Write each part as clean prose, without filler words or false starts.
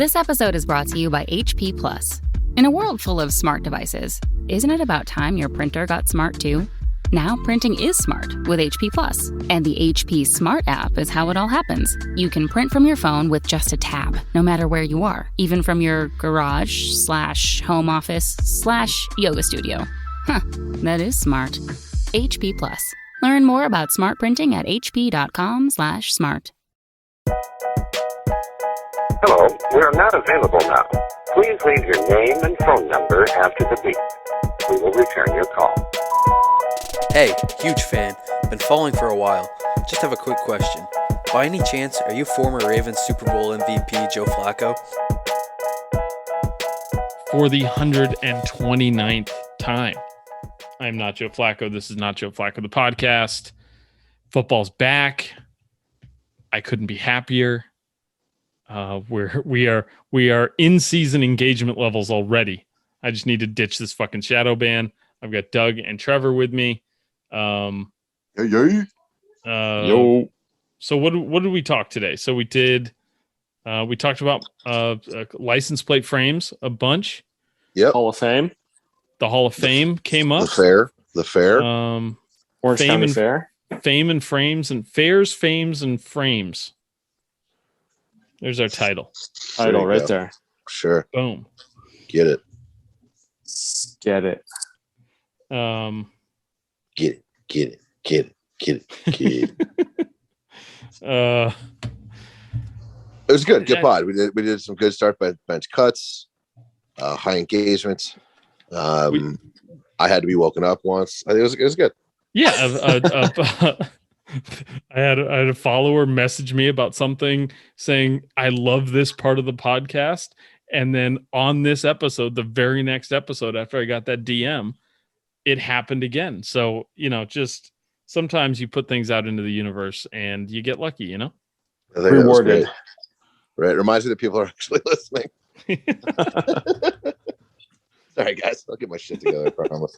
This episode is brought to you by HP Plus. In a world full of smart devices, isn't it about time your printer got smart too? Now printing is smart with HP Plus, and the HP Smart app is how it all happens. You can print from your phone with just a tap, no matter where you are, even from your garage/home office/yoga studio. Huh, that is smart. HP Plus. Learn more about smart printing at hp.com/smart. Hello, we are not available now. Please leave your name and phone number after the beep. We will return your call. Hey, huge fan. Been following for a while. Just have a quick question. By any chance, are you former Ravens Super Bowl MVP Joe Flacco? For the 129th time. I'm not Joe Flacco. This is Not Joe Flacco, the podcast. Football's back. I couldn't be happier. We are in season engagement levels already. I just need to ditch this fucking shadow ban. I've got Doug and Trevor with me. Yo. So what did we talk today? So we talked about license plate frames a bunch. Yep. Hall of Fame. The Hall of Fame came up. The fair. Orange County Fair. Fame and frames and fairs, fames and frames. There's our title. Title right there. Sure. Boom. Get it. Get it. Get it. It was good. Good pod. We did some good start bench cuts, high engagement. I had to be woken up once. I think it was good. Yeah. I had a follower message me about something saying, I love this part of the podcast. And then on this episode, the very next episode after I got that DM, it happened again. So, just sometimes you put things out into the universe and you get lucky, Rewarded. Right. Reminds me that people are actually listening. Sorry, guys. I'll get my shit together, I promise.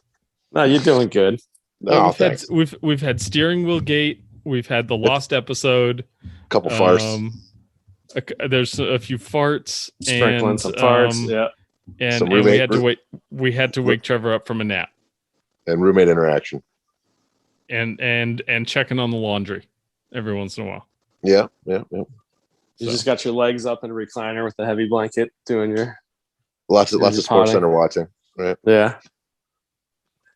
No, you're doing good. No, we've had steering wheel gate. We've had the lost episode. A couple farts. There's a few farts. Sprinkling some farts. Yeah. And we had to wake Trevor up from a nap. And roommate interaction. And checking on the laundry every once in a while. Yeah. You just got your legs up in a recliner with a heavy blanket doing your lots of Sports Center watching, right? Yeah.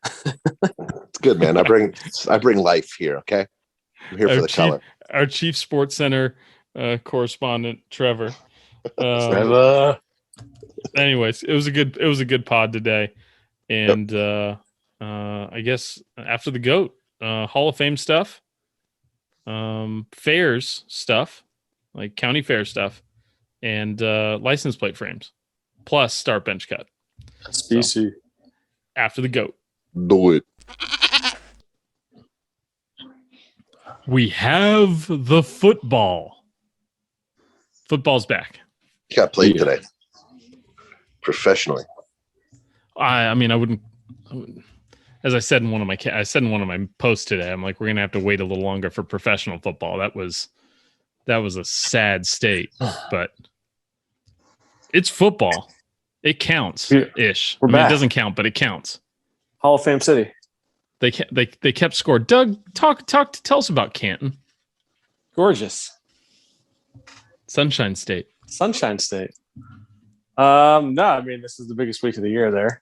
It's good, man. I bring life here, okay? I'm here for the color. Our chief Sports Center correspondent, Trevor. Anyways, it was a good pod today. And I guess after the GOAT, Hall of Fame stuff, fairs stuff, like county fair stuff, and license plate frames, plus start bench cut. SBC. So, after the GOAT. Do it. We have the football. Football's back. Got played today. Professionally. I wouldn't. As I said in one of my posts today, I'm like, we're gonna have to wait a little longer for professional football. That was a sad state, but it's football. It counts ish. It doesn't count, but it counts. Hall of Fame City. They kept score. Doug, tell us about Canton. Gorgeous. Sunshine State. No, I mean, this is the biggest week of the year there.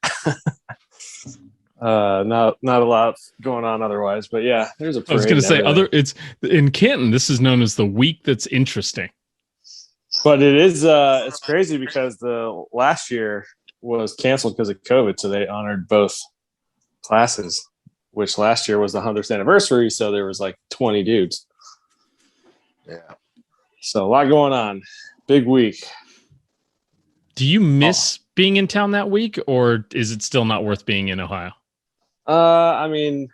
Not a lot going on otherwise, but yeah, there's a parade. I was going to say it's in Canton. This is known as the week that's interesting. But it is it's crazy because the last year was canceled because of COVID, so they honored both classes, which last year was the 100th anniversary, so there was like 20 dudes. Yeah. So a lot going on. Big week. Do you miss being in town that week, or is it still not worth being in Ohio? I mean,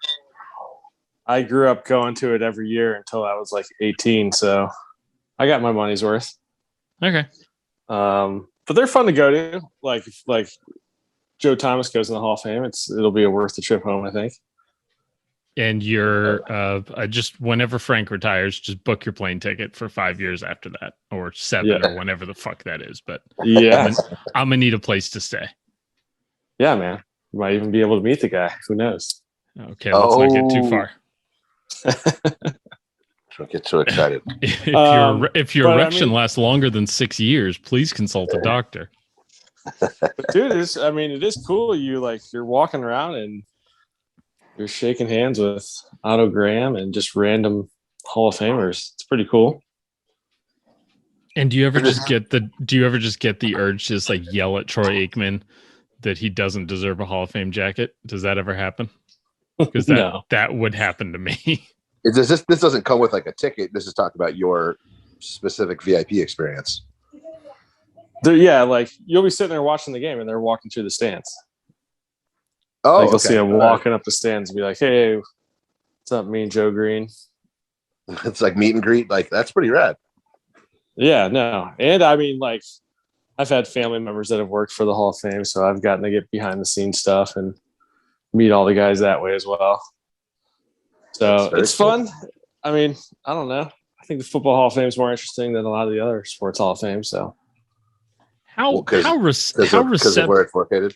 I grew up going to it every year until I was like 18, so I got my money's worth. Okay. But they're fun to go to. Like Joe Thomas goes in the Hall of Fame, it'll be worth the trip home, I think. And you're just whenever Frank retires, just book your plane ticket for 5 years after that, or 7, or whenever the fuck that is. But yeah, I'm gonna need a place to stay. Yeah, man. You might even be able to meet the guy. Who knows? Okay, let's not get too far. Don't get too excited. If your erection lasts longer than 6 years, please consult a doctor. But dude, it is cool. You're walking around and you're shaking hands with Otto Graham and just random Hall of Famers. It's pretty cool. And do you ever just get the urge to just like yell at Troy Aikman that he doesn't deserve a Hall of Fame jacket? Does that ever happen? Because that would happen to me. This doesn't come with like a ticket. This is talking about your specific VIP experience. You'll be sitting there watching the game and they're walking through the stands. Oh, you'll see them walking up the stands and be like, "Hey, what's up, me and Joe Green?" It's like meet and greet. Like, that's pretty rad. Yeah, no. And I mean, I've had family members that have worked for the Hall of Fame, so I've gotten to get behind the scenes stuff and meet all the guys that way as well. So it's fun. I mean, I don't know. I think the Football Hall of Fame is more interesting than a lot of the other sports Hall of Fame. So how receptive of where it's located?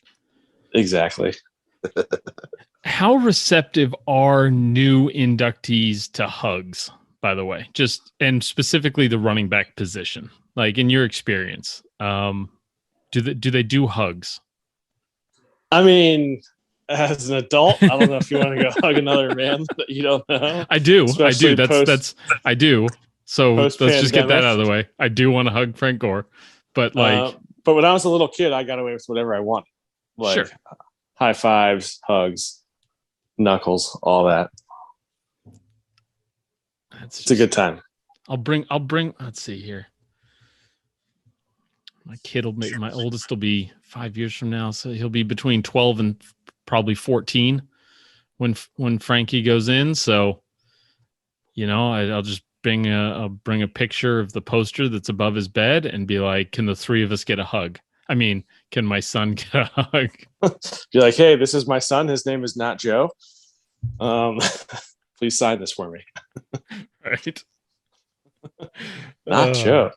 Exactly. How receptive are new inductees to hugs, by the way? And specifically the running back position. Like, in your experience, do they do hugs? I mean, as an adult, I don't know if you want to go hug another man that you don't know. I do. I do. So let's just get that out of the way. I do want to hug Frank Gore, but but when I was a little kid, I got away with whatever I wanted. Sure. High fives, hugs, knuckles, all that. It's a good time. I'll bring. Let's see here. My oldest will be 5 years from now, so he'll be between 12 and probably 14 when Frankie goes in. So, I'll just bring a picture of the poster that's above his bed and be like, "Can the three of us get a hug?" I mean, can my son get a hug? Be like, "Hey, this is my son. His name is not Joe. Please sign this for me." Right. Not Joe.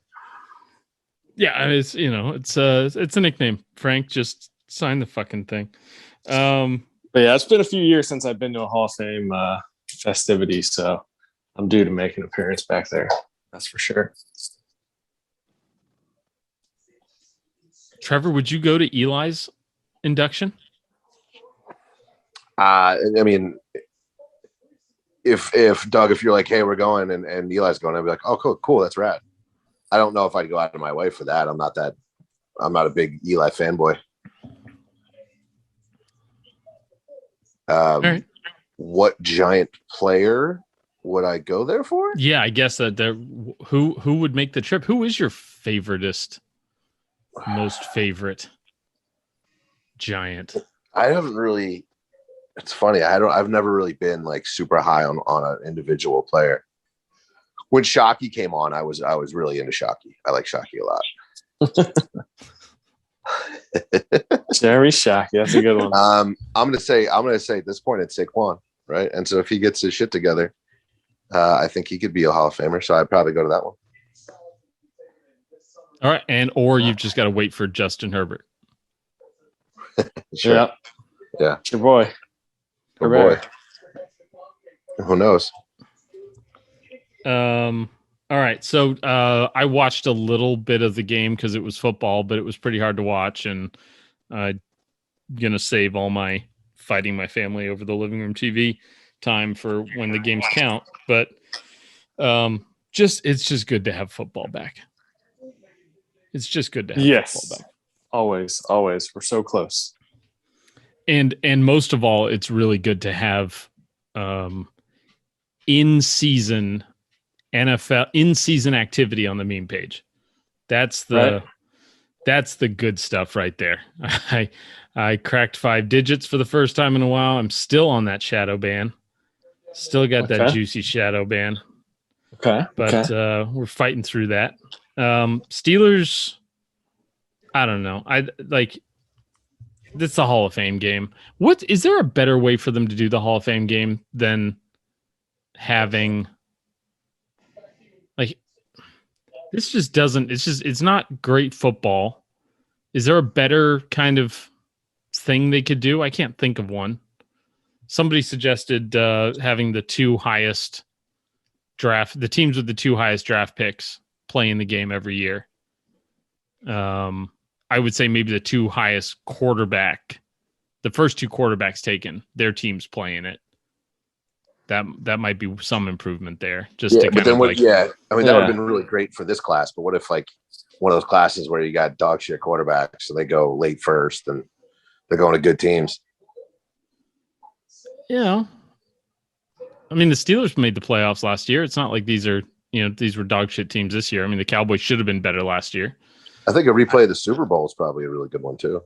Yeah, it's a nickname. Frank, just sign the fucking thing. But yeah, it's been a few years since I've been to a Hall of Fame festivity, so I'm due to make an appearance back there. That's for sure. Trevor, would you go to Eli's induction? I mean, if Doug, if you're like, "Hey, we're going," and Eli's going, I'd be like, "Oh, cool, that's rad." I don't know if I'd go out of my way for that. I'm not a big Eli fanboy. Right. What giant player would I go there for? Yeah, I guess that who would make the trip? Who is your most favorite giant? I haven't really. It's funny. I've never really been like super high on an individual player. When Shockey came on, I was really into Shockey. I like Shockey a lot. Jeremy Shockey, that's a good one. I'm gonna say at this point it's Saquon, right? And so if he gets his shit together, I think he could be a Hall of Famer. So I'd probably go to that one. All right, or you've just got to wait for Justin Herbert. Sure. Yeah. It's your boy. Your boy. Who knows? All right. So I watched a little bit of the game because it was football, but it was pretty hard to watch, and I'm gonna save all my fighting my family over the living room TV time for when the games count. But it's just good to have football back. It's just good to have football back. Always. We're so close. And most of all, it's really good to have in-season NFL in-season activity on the meme page. That's the good stuff right there. I cracked 5 digits for the first time in a while. I'm still on that shadow ban. Still got that juicy shadow ban. Okay. But we're fighting through that. Steelers, I don't know. That's the Hall of Fame game. What is there a better way for them to do the Hall of Fame game than having like this just doesn't it's not great football. Is there a better kind of thing they could do? I can't think of one. Somebody suggested having the teams with the two highest draft picks playing the game every year. I would say maybe the two highest the first two quarterbacks taken, their team's playing it. That might be some improvement there. Just to but then what? That would have been really great for this class. But what if like one of those classes where you got dog shit quarterbacks and they go late first and they're going to good teams? Yeah. I mean, the Steelers made the playoffs last year. It's not like these were dog shit teams this year. I mean, the Cowboys should have been better last year. I think a replay of the Super Bowl is probably a really good one too.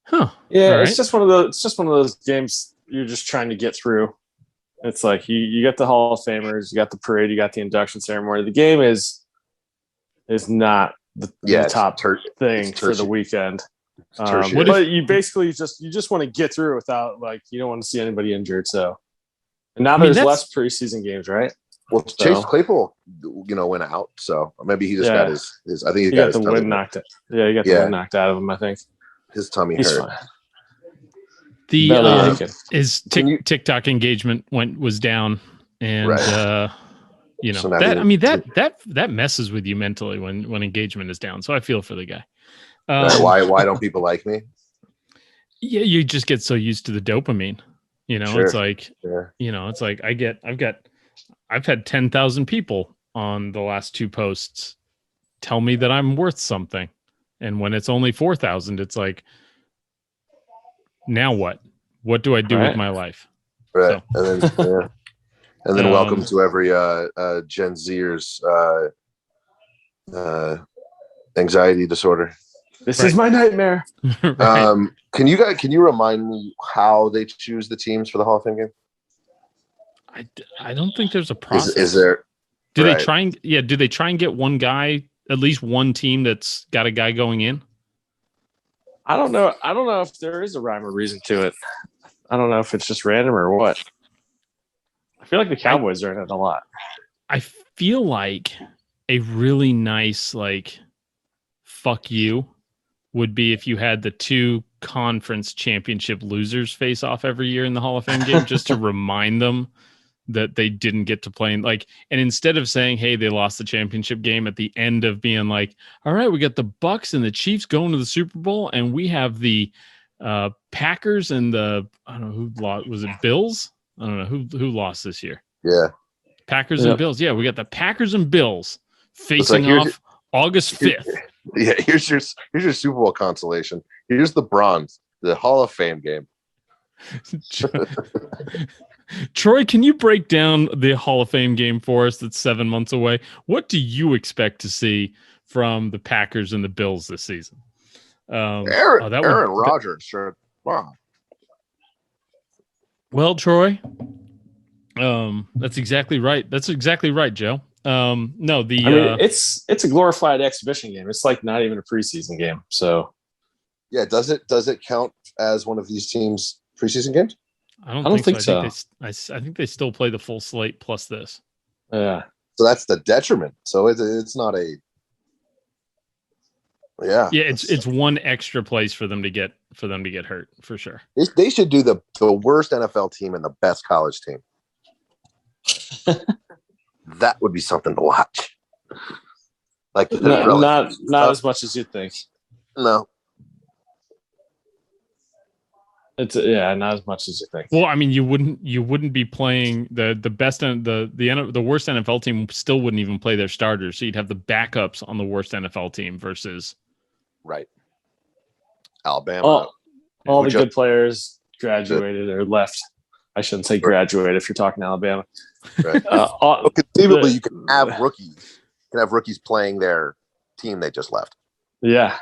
Huh. Yeah, All it's right. just one of those games you're just trying to get through. It's like you got the Hall of Famers, you got the parade, you got the induction ceremony. The game is not the top thing for the weekend. But you basically just want to get through without you don't want to see anybody injured. So, and now there's less preseason games, right? Well, Chase Claypool, went out, so maybe he just got his. I think he got the wind knocked it. Yeah, he got the wind knocked out of him. I think his tummy hurt. Fine. His TikTok engagement was down, and so that messes with you mentally when engagement is down. So I feel for the guy. Why don't people like me? Yeah, you just get so used to the dopamine. It's like it's like I've had 10,000 people on the last two posts tell me that I'm worth something, and when it's only 4,000, it's like, now what? What do I do with my life? Right, so. and then welcome to every Gen Zer's anxiety disorder. This is my nightmare. Right. Can you remind me how they choose the teams for the Hall of Fame game? I don't think there's a process. Is there? Do they try and get one guy, at least one team that's got a guy going in? I don't know if there is a rhyme or reason to it. I don't know if it's just random or what. I feel like the Cowboys are in it a lot. I feel like a really nice fuck you would be if you had the two conference championship losers face off every year in the Hall of Fame game, just to remind them that they didn't get to play. And instead of saying, hey, they lost the championship game, at the end of being like, all right, we got the Bucks and the Chiefs going to the Super Bowl, and we have the Packers and I don't know who lost. Was it Bills? I don't know who lost this year. Yeah. Packers and Bills. Yeah, we got the Packers and Bills facing off August 5th. Yeah, here's your Super Bowl consolation. Here's the bronze, the Hall of Fame game. Troy, can you break down the Hall of Fame game for us that's 7 months away? What do you expect to see from the Packers and the Bills this season? Aaron Rodgers, sure. Wow. Well, Troy, that's exactly right. That's exactly right, Joe. It's a glorified exhibition game. It's like not even a preseason game. So, yeah, does it count as one of these teams' preseason games? I don't think so. I think they still play the full slate plus this. Yeah. So that's the detriment. So it's not a. Yeah. Yeah, it's one extra place for them to get hurt for sure. They should do the worst NFL team and the best college team. That would be something to watch. Not as much as you'd think. No. Not as much as you think. Well, I mean, you wouldn't be playing the best and the worst NFL team still wouldn't even play their starters. So you'd have the backups on the worst NFL team versus Alabama. All the good players graduated or left. I shouldn't say graduate if you're talking Alabama. Right. Conceivably, you can have rookies. You can have rookies playing their team they just left. Yeah.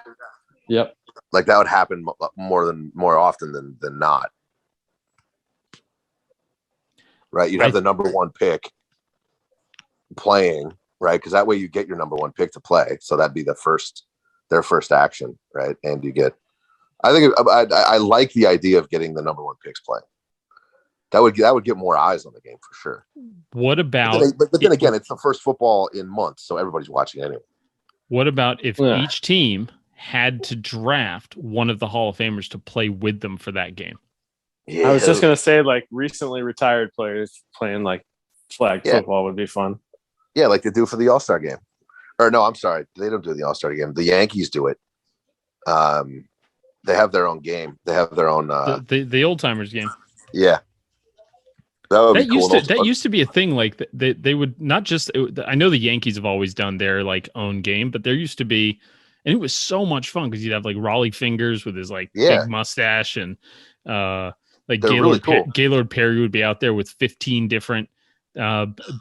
Yep. That would happen more often than not. Right? You'd have the number one pick playing, right? Because that way you get your number one pick to play. So that'd be their first action, right? And you get I think I like the idea of getting the number one picks playing. That would get more eyes on the game for sure. What about? But then again, it's the first football in months, so everybody's watching anyway. What about if each team had to draft one of the Hall of Famers to play with them for that game? Yeah. I was just gonna say, like, recently retired players playing like flag football would be fun. Yeah, like they do for the All-Star game. Or no, I'm sorry, they don't do the All-Star game. The Yankees do it. They have their own game. They have their own the old timers game. Yeah. That used to be a thing. Like they would not just. I know the Yankees have always done their like own game, but there used to be, and it was so much fun because you'd have like Raleigh Fingers with his like big mustache, and like Gaylord Perry would be out there with 15 different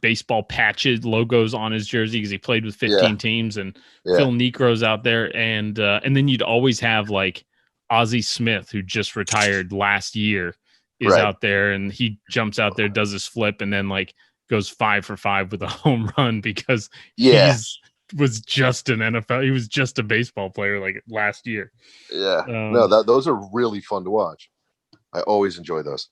baseball patches logos on his jersey because he played with 15 teams, and Phil Necro's out there, and then you'd always have like Ozzie Smith, who just retired last year, is out there, and he jumps out there, does his flip, and then like goes 5 for 5 with a home run because was just an NFL. He was just a baseball player like last year. Yeah, those are really fun to watch. I always enjoy those.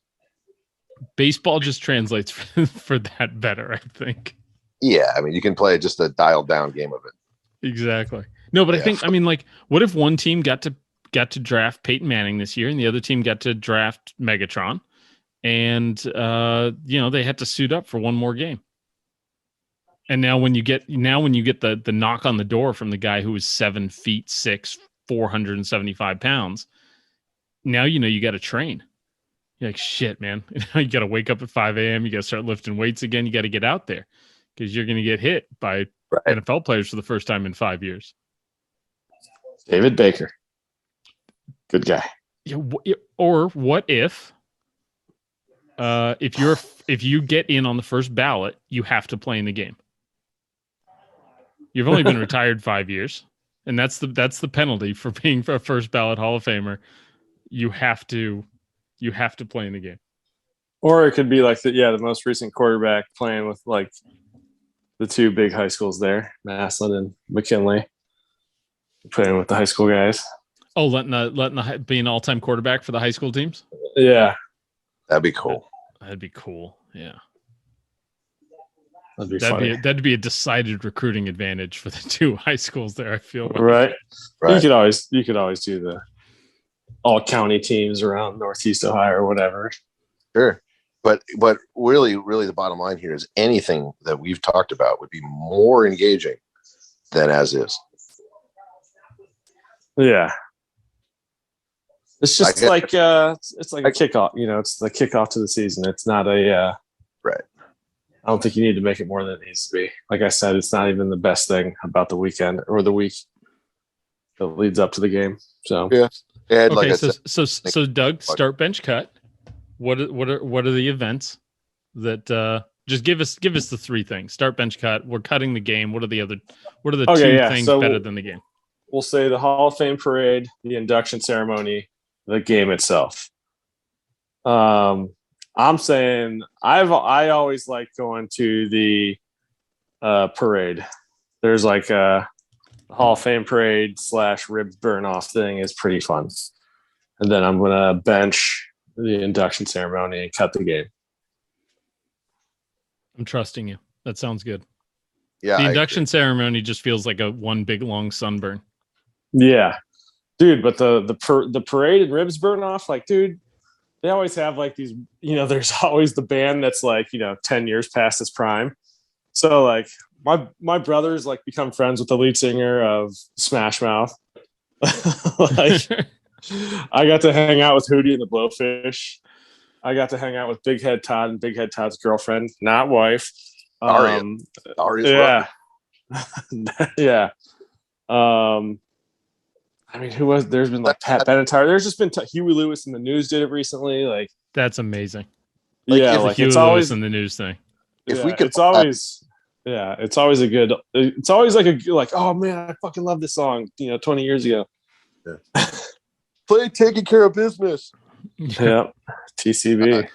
Baseball just translates for that better, I think. Yeah, I mean, you can play just a dialed down game of it. Exactly. No, but I mean, like, what if one team got to draft Peyton Manning this year, and the other team got to draft Megatron, and they had to suit up for one more game. And now when you get the knock on the door from the guy who was 7'6", 475 pounds, now you got to train. You're like, shit, man. You got to wake up at 5 a.m. You got to start lifting weights again. You got to get out there because you're going to get hit by NFL players for the first time in 5 years. David Baker. Good guy. Yeah, or what if you get in on the first ballot, you have to play in the game. You've only been retired 5 years, and that's the penalty for being a first ballot Hall of Famer. You have to play in the game. Or it could be like the most recent quarterback playing with like the two big high schools there, Massillon and McKinley, playing with the high school guys. Oh, letting be an all-time quarterback for the high school teams? Yeah. That'd be cool. That'd be cool. Yeah. That'd be a decided recruiting advantage for the two high schools there, I feel like. Right. You could always do the all county teams around Northeast Ohio or whatever. Sure. But really, really the bottom line here is anything that we've talked about would be more engaging than as is. Yeah. It's just it's like a kickoff. It's the kickoff to the season. It's not a right. I don't think you need to make it more than it needs to be. Like I said, it's not even the best thing about the weekend or the week that leads up to the game. So so Doug, start bench cut. What are the events that just give us the three things? Start bench cut. We're cutting the game. What are the two things better than the game? We'll say the Hall of Fame parade, the induction ceremony, the game itself. I'm saying I always like going to the parade. There's like a Hall of Fame parade / ribs burn off thing is pretty fun. And then I'm gonna bench the induction ceremony and cut the game. I'm trusting you. That sounds good. Yeah. The induction ceremony just feels like a one big long sunburn. Yeah. Dude, but the parade and ribs burn off, like, dude, they always have like these, there's always the band that's like, 10 years past its prime. So like my brothers like become friends with the lead singer of Smash Mouth. Like I got to hang out with Hootie and the Blowfish. I got to hang out with Big Head Todd and Big Head Todd's girlfriend, not wife. Aria's yeah. Yeah. I mean, there's been like Pat Benatar. There's just been Huey Lewis in the news did it recently. Like, that's amazing. Huey it's always in the news thing. It's always like, oh man, I fucking love this song, 20 years ago. Yeah. Play Taking Care of Business. Yeah. TCB.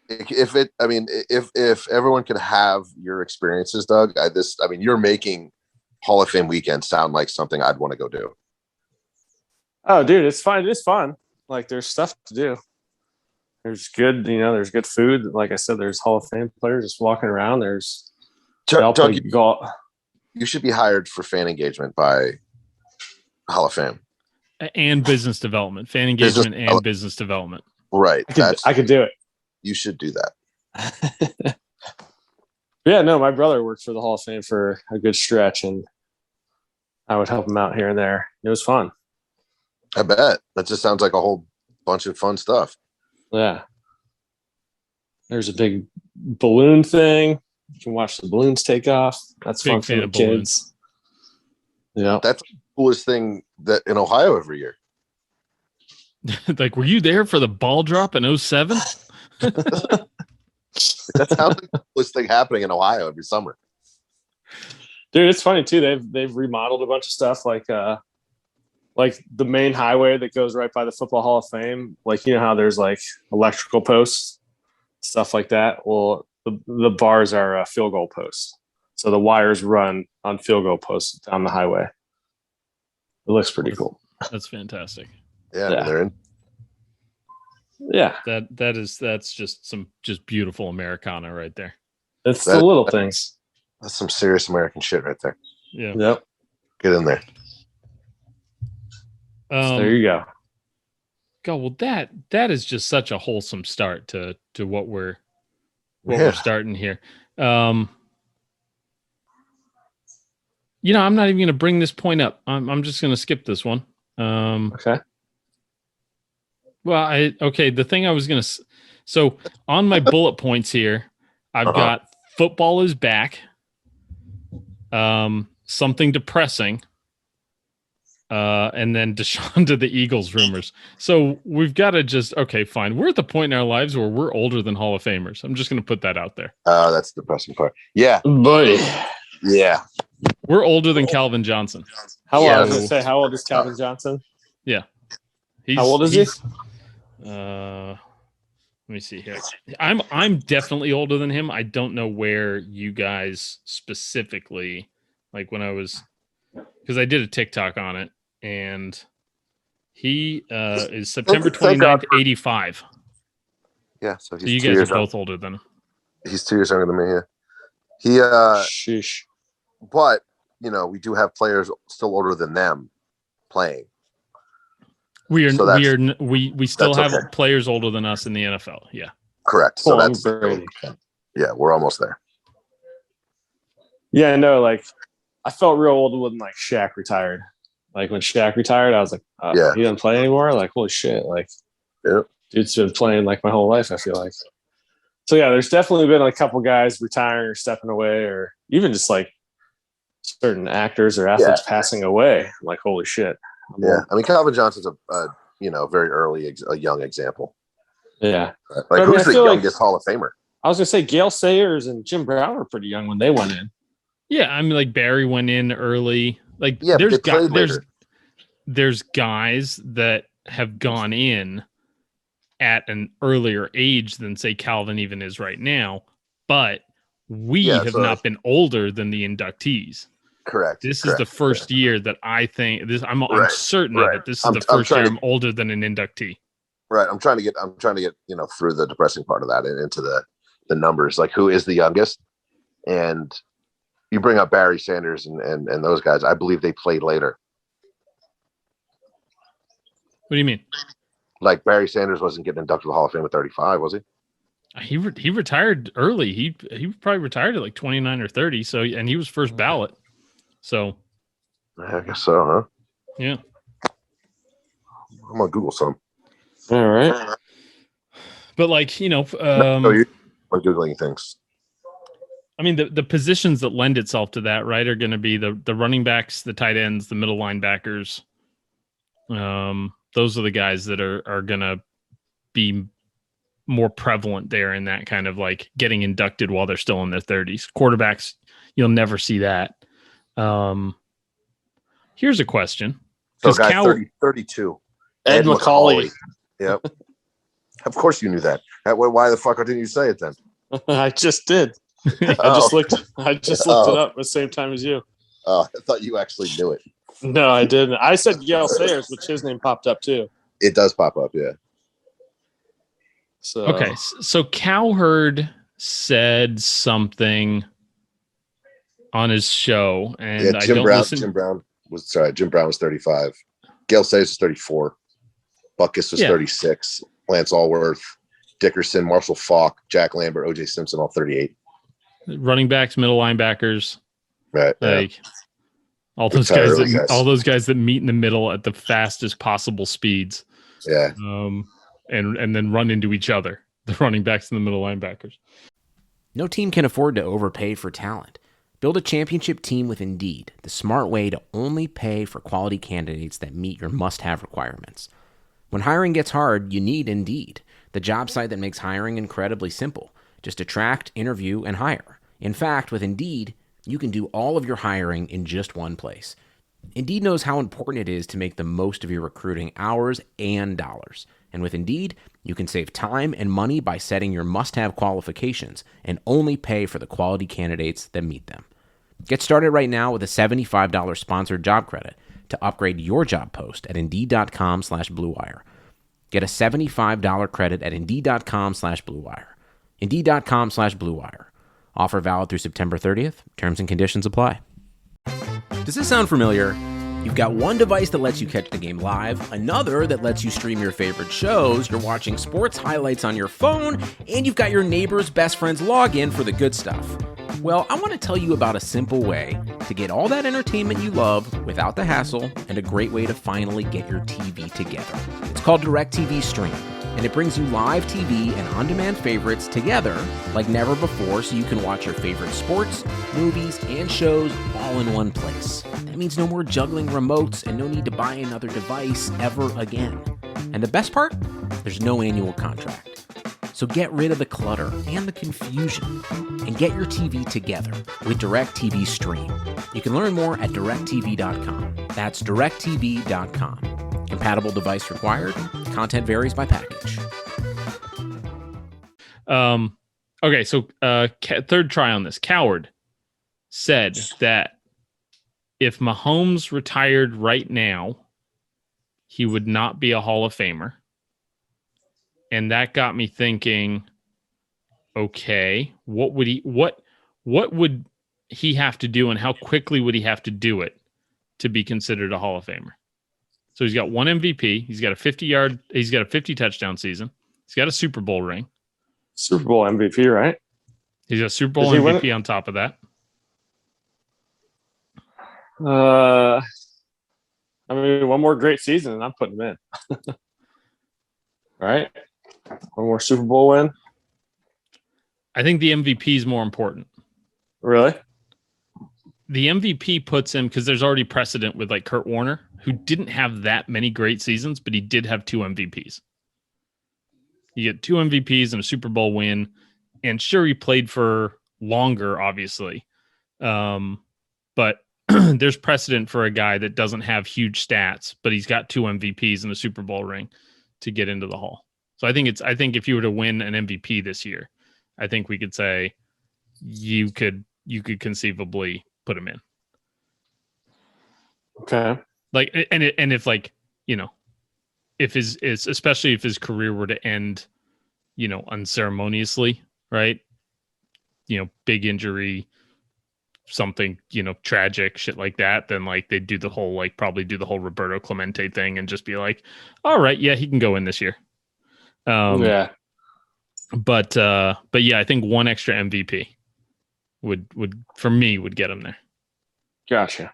If everyone could have your experiences, Doug, you're making Hall of Fame weekend sound like something I'd want to go do. Oh, dude, it's fun. It's fun. Like there's stuff to do. There's good, there's good food. Like I said, there's Hall of Fame players just walking around. There's Doug, golf. You should be hired for fan engagement by Hall of Fame and business development, fan engagement and business development. Right. I could do it. You should do that. Yeah, no, my brother worked for the Hall of Fame for a good stretch, and I would help him out here and there. It was fun. I bet. That just sounds like a whole bunch of fun stuff. Yeah. There's a big balloon thing. You can watch the balloons take off. That's fun for the kids. Yeah. That's the coolest thing that in Ohio every year. Like, were you there for the ball drop in 07? That sounds like the coolest thing happening in Ohio every summer. Dude, it's funny too. They've remodeled a bunch of stuff like the main highway that goes right by the Football Hall of Fame. Like, how there's like electrical posts, stuff like that. Well, the bars are field goal posts. So the wires run on field goal posts down the highway. It looks pretty cool. That's fantastic. Yeah. They're in. Yeah. That's just beautiful Americana right there. It's the little things. That's some serious American shit right there. Yeah. Yep. Get in there. So there you go. God, well, that is just such a wholesome start to what we're starting here. I'm not even going to bring this point up. I'm just going to skip this one. Okay. Well, the thing I was going to, so on my bullet points here, I've got football is back. Something depressing. And then Deshaun to the Eagles rumors. So we've got to fine. We're at the point in our lives where we're older than Hall of Famers. I'm just going to put that out there. That's the depressing part. Yeah. Buddy. Yeah. We're older than Calvin Johnson. How old is Calvin Johnson? Yeah. How old is he? Let me see here. I'm definitely older than him. I don't know where you guys specifically, like when I was, because I did a TikTok on it, and he is September 29th, 85. Yeah, so you guys are both older than him. He's 2 years younger than me. Yeah. Sheesh. But we do have players still older than them playing. We still have players older than us in the NFL. Yeah, correct. So we're almost there. Yeah, no, like I felt real old when like Shaq retired. Like when Shaq retired, I was like, he doesn't play anymore. Like, holy shit! Like, dude's been playing like my whole life. I feel like. So yeah, there's definitely been a couple guys retiring or stepping away, or even just like certain actors or athletes passing away. I'm like, holy shit. I mean, Calvin Johnson's a very early, a young example. Yeah. Like, who's the youngest Hall of Famer? I was going to say Gale Sayers and Jim Brown were pretty young when they went in. Yeah, I mean, like Barry went in early. Like, there's guys that have gone in at an earlier age than, say, Calvin even is right now. But we have not been older than the inductees. Correct. This is the first year that I think this. I'm certain of it. This is the first year I'm older than an inductee. Right. I'm trying to get through the depressing part of that and into the numbers. Like, who is the youngest? And you bring up Barry Sanders and those guys. I believe they played later. What do you mean? Like, Barry Sanders wasn't getting inducted to the Hall of Fame at 35, was he? He retired early. He probably retired at like 29 or 30. So, and he was first ballot. So, I guess so, huh? Yeah. I'm gonna Google some. All right. But like, you're Googling things. I mean, the positions that lend itself to that, right, are going to be the running backs, the tight ends, the middle linebackers. Those are the guys that are going to be more prevalent there in that kind of like getting inducted while they're still in their 30s. Quarterbacks, you'll never see that. Here's a question. So guy 32. Ed McCauley. Yep. Of course you knew that. Why the fuck didn't you say it then? I just did. I just looked it up at the same time as you. Oh, I thought you actually knew it. No, I didn't. I said Gale Sayers, which his name popped up too. It does pop up, yeah. So Okay, so Cowherd said something on his show, and I don't listen. Jim Brown was 35. Gale Sayers was 34. Buckus was 36. Lance Allworth, Dickerson, Marshall Faulk, Jack Lambert, OJ Simpson, all 38. Running backs, middle linebackers, Right. like all those guys that meet in the middle at the fastest possible speeds. Yeah. And then run into each other, the running backs and the middle linebackers. No team can afford to overpay for talent. Build a championship team with Indeed, the smart way to only pay for quality candidates that meet your must-have requirements. When hiring gets hard, you need Indeed, the job site that makes hiring incredibly simple. Just attract, interview, and hire. In fact, with Indeed, you can do all of your hiring in just one place. Indeed knows how important it is to make the most of your recruiting hours and dollars. And with Indeed, you can save time and money by setting your must-have qualifications and only pay for the quality candidates that meet them. Get started right now with a $75 sponsored job credit to upgrade your job post at Indeed.com/Blue Wire. Get a $75 credit at Indeed.com/Blue Wire. Indeed.com/Blue Wire. Offer valid through September 30th. Terms and conditions apply. Does this sound familiar? You've got one device that lets you catch the game live, another that lets you stream your favorite shows, you're watching sports highlights on your phone, and you've got your neighbor's best friend's login for the good stuff. Well, I want to tell you about a simple way to get all that entertainment you love without the hassle, and a great way to finally get your TV together. It's called DirecTV Stream, and it brings you live TV and on-demand favorites together like never before, so you can watch your favorite sports, movies, and shows all in one place. That means no more juggling remotes and no need to buy another device ever again. And the best part? There's no annual contract. So get rid of the clutter and the confusion and get your TV together with DirecTV Stream. You can learn more at DirecTV.com. That's DirecTV.com. Compatible device required. Content varies by package. Okay, so third try on this. Coward said that if Mahomes retired right now, he would not be a Hall of Famer. And that got me thinking, okay, what would he have to do, and how quickly would he have to do it to be considered a Hall of Famer? So he's got one MVP, he's got a 50 touchdown season, he's got a Super Bowl ring. Super Bowl MVP, right? He's got a Super Bowl MVP on top of that. I mean, one more great season and I'm putting him in. Right? One more Super Bowl win. I think the MVP is more important. Really? The MVP puts him, because there's already precedent with like Kurt Warner, who didn't have that many great seasons, but he did have 2 MVPs. You get 2 MVPs and a Super Bowl win. And sure, he played for longer, obviously. But there's precedent for a guy that doesn't have huge stats, but he's got 2 MVPs and a Super Bowl ring to get into the Hall. So I think if you were to win an MVP this year, I think we could say you could conceivably put him in. Okay. Like, and if like, you know, especially if his career were to end, you know, unceremoniously, right? You know, big injury, something, you know, tragic shit like that, then like they'd do the whole, like probably do the whole Roberto Clemente thing and just be like, all right, yeah, he can go in this year. Yeah. But yeah, I think one extra MVP would for me would get him there. Gotcha.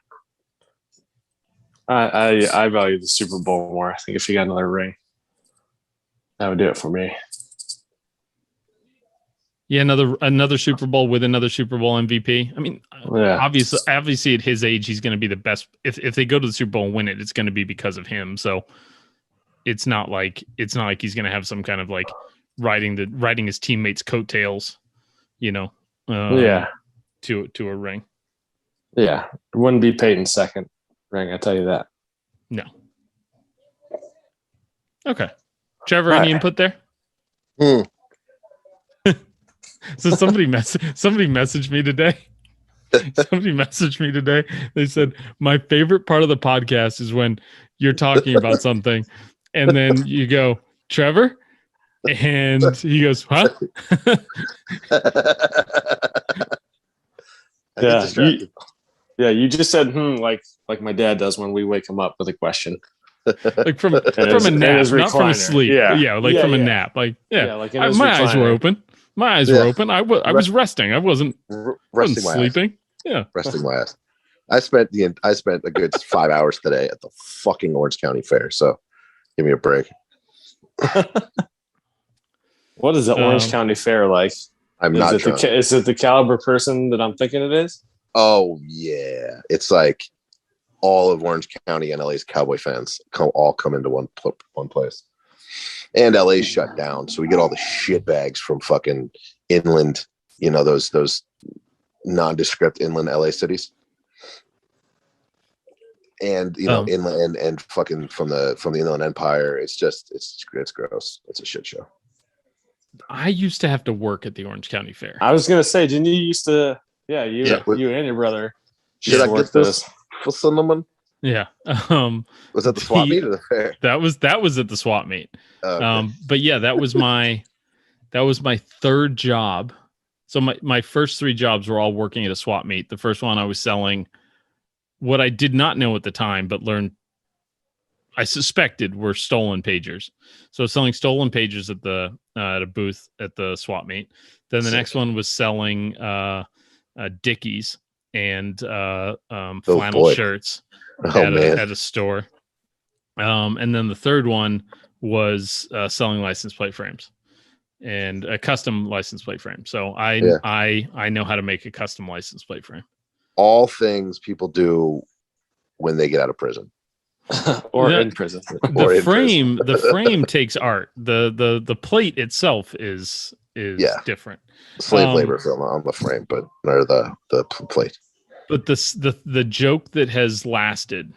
I value the Super Bowl more. I think if you got another ring, that would do it for me. Yeah, another Super Bowl with another Super Bowl MVP. I mean, yeah. obviously at his age, he's going to be the best. If they go to the Super Bowl and win it, it's going to be because of him. So it's not like he's going to have some kind of like riding his teammates' coattails, you know. To a ring. Yeah, it wouldn't be Peyton's second ring. I tell you that. No. Okay, Trevor, any input there? So somebody messaged me today. They said, my favorite part of the podcast is when you're talking about something And then you go, Trevor? And he goes, huh? I get distracted. You just said like my dad does when we wake him up with a question. Like from a nap, not from a sleep. Like from a nap. Like like my eyes were open. My eyes were open. I was resting. I wasn't sleeping. Yeah, resting my ass. I spent a good 5 hours today at the fucking Orange County Fair. So give me a break. What is the Orange County Fair like? Is it the caliber person that I'm thinking it is? Oh yeah, it's like all of Orange County and LA's Cowboy fans all come into one place, and LA's shut down, so we get all the shit bags from fucking inland, those nondescript inland LA cities, and inland and fucking from the Inland Empire. It's gross. It's a shit show. I used to have to work at the Orange County Fair. I was gonna say, didn't you used to? Yeah, you and your brother. Should I get this for cinnamon? Yeah. Was that the swap meet or the fair? That was at the swap meet. Okay. But yeah, that was my third job. So my first three jobs were all working at a swap meet. The first one I was selling what I did not know at the time, but learned I suspected were stolen pagers. So I was selling stolen pagers at a booth at the swap meet. Then the next one was selling Dickies and flannel shirts at a store. And then the third one was selling license plate frames and a custom license plate frame. So I know how to make a custom license plate frame. All things people do when they get out of prison. in prison. The frame takes art. The plate itself is different. Slave labor film on the frame, or the plate. But the joke that has lasted.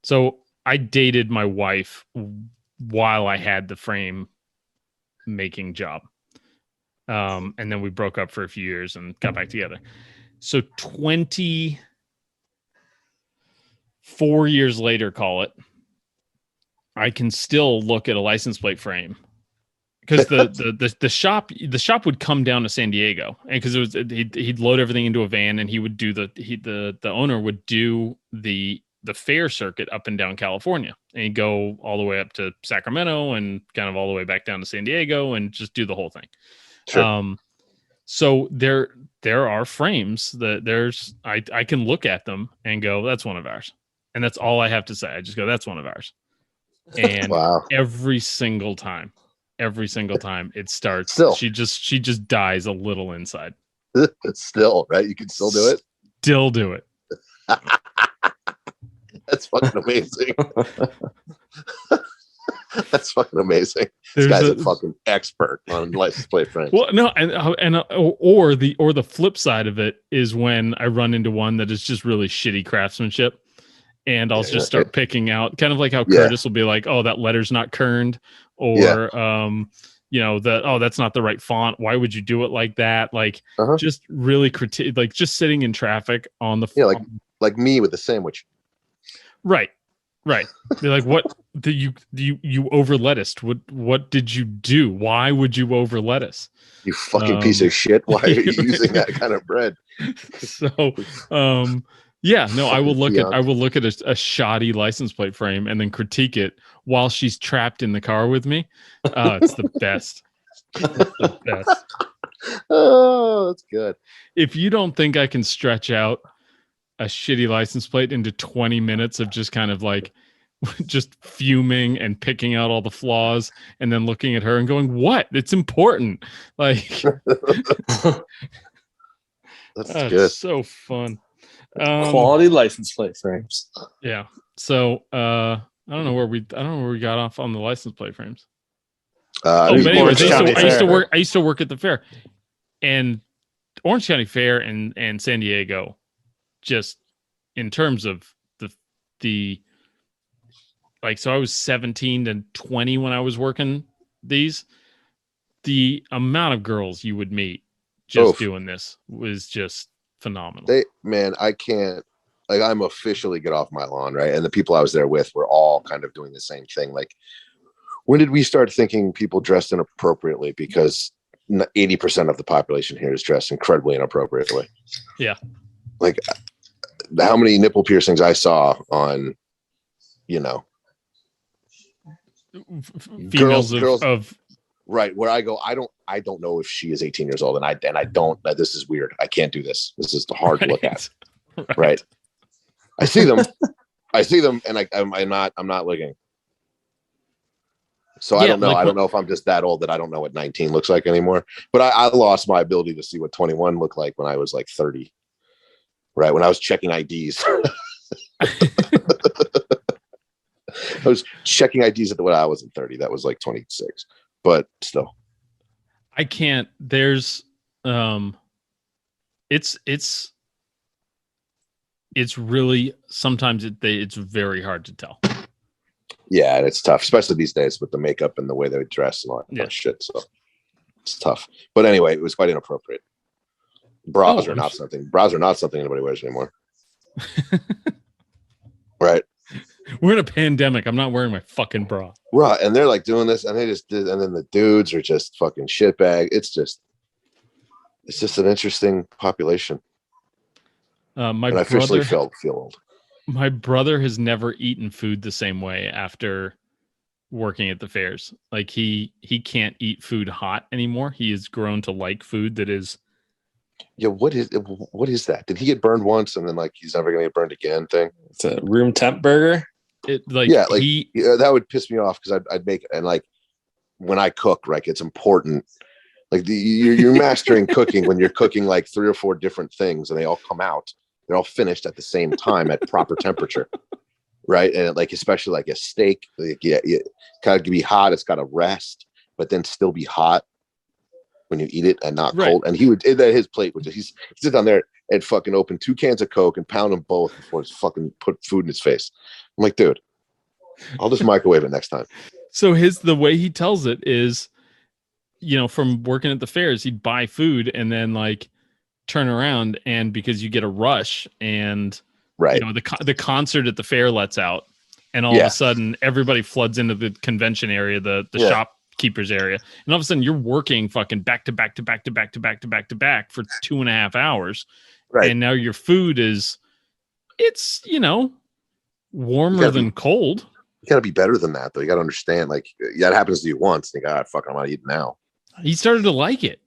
So I dated my wife while I had the frame making job. And then we broke up for a few years and got back together. So 24 years later, call it, I can still look at a license plate frame because the shop would come down to San Diego, and because he'd load everything into a van, and he would do the owner would do the fair circuit up and down California, and he'd go all the way up to Sacramento and kind of all the way back down to San Diego and just do the whole thing. Sure. So there are frames that I can look at them and go, that's one of ours. And that's all I have to say. I just go, that's one of ours. And wow. every single time it starts, still. she just dies a little inside. Still, right? You can still do it? Still do it. That's fucking amazing. That's fucking amazing. This guy's a fucking expert on license plate frames. Well, no, or the flip side of it is when I run into one that is just really shitty craftsmanship, and I'll just start picking out, kind of like how Curtis will be like, "Oh, that letter's not kerned," or that's not the right font. Why would you do it like that? Like, just really critique, like just sitting in traffic on the like me with the sandwich. Right. Be like, what did you over lettuced? What did you do? Why would you over lettuce? You fucking piece of shit. Why are you using that kind of bread? So, I will look at a shoddy license plate frame and then critique it while she's trapped in the car with me. It's the best. It's the best. Oh, that's good. If you don't think I can stretch out a shitty license plate into 20 minutes of just kind of like just fuming and picking out all the flaws and then looking at her and going, what? It's important. Like, that's good. So fun. Quality license plate frames. Yeah. So, I don't know where we got off on the license plate frames. But anyways, I used to work at the fair, and Orange County Fair and San Diego, just in terms of the like, so I was 17 to 20 when I was working these. The amount of girls you would meet just doing this was just phenomenal. I can't, like, I'm officially get off my lawn, right? And the people I was there with were all kind of doing the same thing. Like, When did we start thinking people dressed inappropriately? Because 80% of the population here is dressed incredibly inappropriately. Yeah. Like how many nipple piercings I saw on, females girls of right, where I go, I don't know if she is 18 years old, and I don't. This is weird. I can't do this. This is hard to look at. Right. I see them, and I'm not looking. So I don't know. I don't know if I'm just that old that I don't know what 19 looks like anymore. But I lost my ability to see what 21 looked like when I was like 30. Right, when I was checking IDs. I was checking IDs when I wasn't 30. That was like 26. But still. I can't. There's it's really sometimes it's very hard to tell. Yeah, and it's tough, especially these days with the makeup and the way they dress and all that kind of shit. So it's tough. But anyway, it was quite inappropriate. Bras are not something anybody wears anymore. Right. We're in a pandemic. I'm not wearing my fucking bra. Right. And they're like doing this, and they just did, and then the dudes are just fucking shitbag. It's just an interesting population. I officially feel old. My brother has never eaten food the same way after working at the fairs. Like he can't eat food hot anymore. He has grown to like food that is. Yeah, what is that? Did he get burned once and then like he's never gonna get burned again thing? It's a room temp burger. That would piss me off because I'd make it, and like when I cook, like it's important. Like you're mastering cooking when you're cooking like 3 or 4 different things and they all come out. They're all finished at the same time at proper temperature, right? And like especially like a steak, it kind of be hot. It's got to rest, but then still be hot when you eat it and not cold. And he would at his plate, which he's sit down there and fucking open 2 cans of Coke and pound them both before he's fucking put food in his face. I'm like, dude, I'll just microwave it next time. So the way he tells it is, from working at the fairs, he'd buy food and then like turn around, and because you get a rush and the concert at the fair lets out, and all of a sudden everybody floods into the convention area, the shopkeepers area, and all of a sudden you're working fucking back to back for 2.5 hours, right? And now your food it's warmer than cold. You got to be better than that, though. You got to understand, like, that happens to you once. And you go, fuck, I'm not eating now. He started to like it.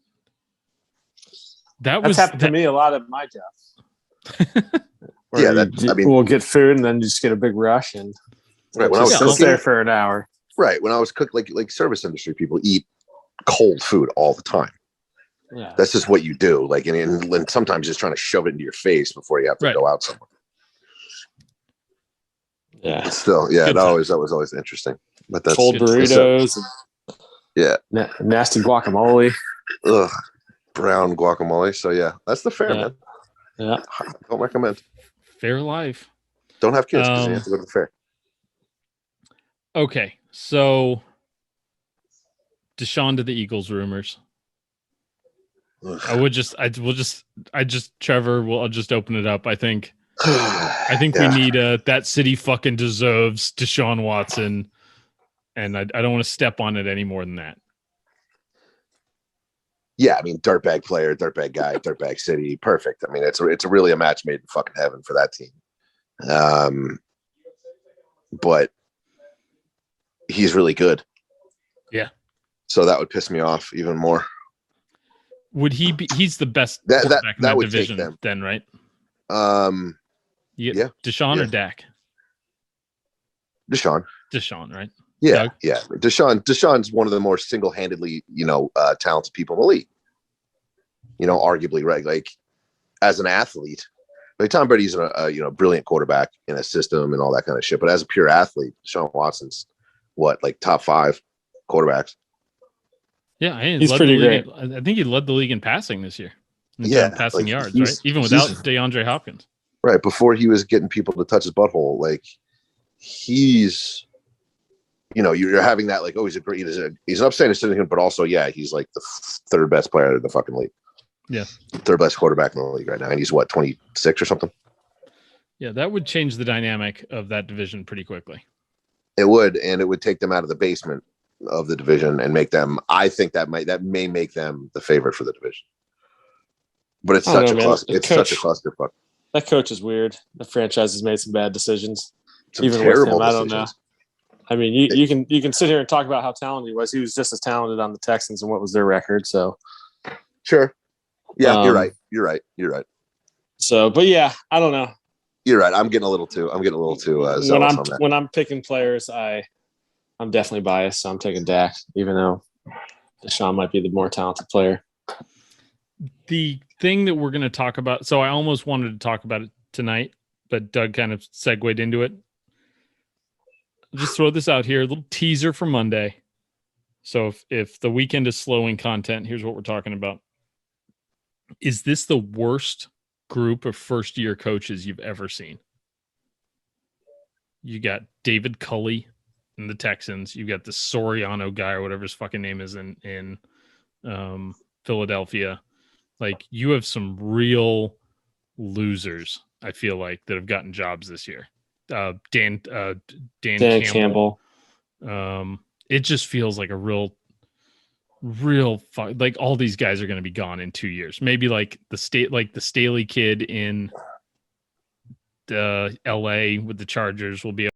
That's happened to me a lot at my job. Yeah, we'll get food and then just get a big rush and when I was sit there for an hour. Right, when I was cooking, like service industry people eat cold food all the time. Yeah, that's just what you do. Like, and sometimes just trying to shove it into your face before you have to go out somewhere. Yeah, but still, that was always interesting. But that's cold burritos. Nasty guacamole. Ugh, brown guacamole. So that's the fair, man. Yeah, don't recommend. Fair life. Don't have kids because you have to go to the fair. Okay, so Deshaun to the Eagles rumors. Ugh. I'll just open it up. I think we need that city fucking deserves Deshaun Watson, and I don't want to step on it any more than that. Yeah, I mean, dirtbag player, dirtbag guy, dirtbag city, perfect. I mean, it's really a match made in fucking heaven for that team. But he's really good. Yeah. So that would piss me off even more. Would he be? He's the best quarterback in that division, then, right? Yeah. Deshaun or Dak? Deshaun, right? Yeah, Doug? Yeah. Deshaun's one of the more single-handedly, talented people in the league. Arguably, right? Like, as an athlete, like Tom Brady's a brilliant quarterback in a system and all that kind of shit. But as a pure athlete, Deshaun Watson's top 5 quarterbacks. Yeah, he's pretty great. I think he led the league in passing this year. Passing yards, right? Even without DeAndre Hopkins. Right, before he was getting people to touch his butthole, like he's, you're having that like, he's an upstanding citizen, but also, he's like the 3rd best player in the fucking league. Yeah, 3rd best quarterback in the league right now, and he's 26 or something. Yeah, that would change the dynamic of that division pretty quickly. It would, and it would take them out of the basement of the division and make them. I think that may make them the favorite for the division. But it's such a clusterfuck. That coach is weird. The franchise has made some bad decisions. Even with him, I don't know. I mean, you can sit here and talk about how talented he was. He was just as talented on the Texans, and what was their record? So, sure, yeah, you're right. So, but yeah, I don't know. You're right. I'm getting a little too zealous on that. When I'm picking players, I'm definitely biased. So I'm taking Dak, even though Deshaun might be the more talented player. The thing that we're going to talk about, so I almost wanted to talk about it tonight, but Doug kind of segued into it. I'll just throw this out here, a little teaser for Monday. So if the weekend is slow in content, here's what we're talking about. Is this the worst group of first-year coaches you've ever seen? You got David Culley in the Texans. You got the Soriano guy or whatever his fucking name is in Philadelphia. Like, you have some real losers, I feel like, that have gotten jobs this year. Dan Campbell. It just feels like a real like all these guys are going to be gone in 2 years. Maybe like the Staley kid in the LA with the Chargers will be